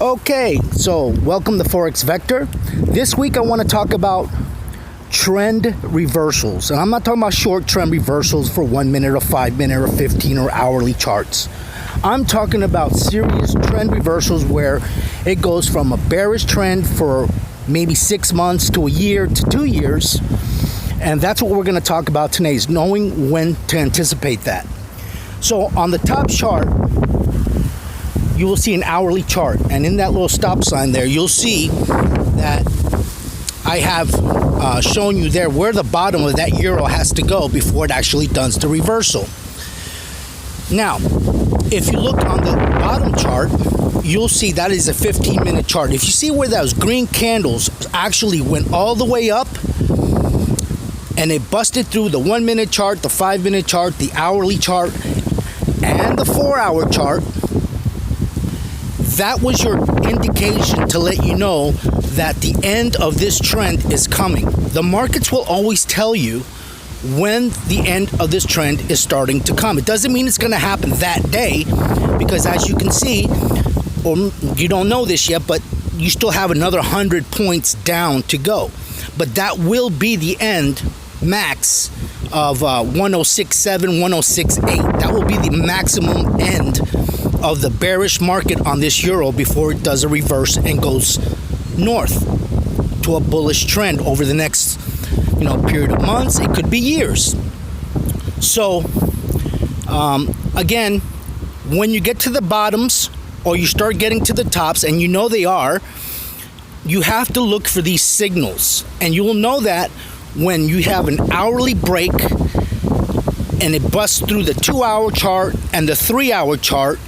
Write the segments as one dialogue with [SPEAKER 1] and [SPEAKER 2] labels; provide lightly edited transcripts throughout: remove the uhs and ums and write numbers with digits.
[SPEAKER 1] Okay, so welcome to Forex Vector. This week I want to talk about trend reversals. And I'm not talking about short trend reversals for 1 minute or 5 minute or 15 or hourly charts. I'm talking about serious trend reversals where it goes from a bearish trend for maybe 6 months to a year to 2 years. And that's what we're going to talk about today, is knowing when to anticipate that. So on the top chart, you will see an hourly chart, and in that little stop sign there, you'll see that I have shown you there where the bottom of that euro has to go before it actually does the reversal. Now, if you look on the bottom chart, you'll see that is a 15-minute chart. If you see where those green candles actually went all the way up and it busted through the 1 minute chart, the 5 minute chart, the hourly chart, and the 4-hour chart, that was your indication to let you know that the end of this trend is coming. The markets will always tell you when the end of this trend is starting to come. It doesn't mean it's going to happen that day, because as you can see, or you don't know this yet, but you still have another 100 points down to go. But that will be the end max of 106.7, 106.8. That will be the maximum end of the bearish market on this euro before it does a reverse and goes north to a bullish trend over the next period of months. It could be years. So again, when you get to the bottoms or you start getting to the tops, and you know they are, you have to look for these signals, and you will know that when you have an hourly break and it busts through the 2-hour chart and the 3-hour chart.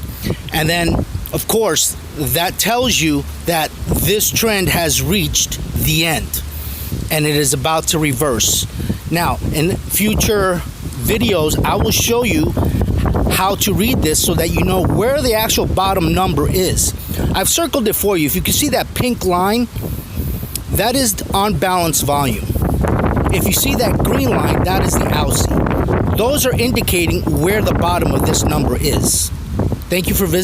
[SPEAKER 1] And then, of course, that tells you that this trend has reached the end and it is about to reverse. Now, in future videos, I will show you how to read this so that you know where the actual bottom number is. I've circled it for you. If you can see that pink line, that is on balance volume. If you see that green line, that is the AUSI. Those are indicating where the bottom of this number is. Thank you for visiting.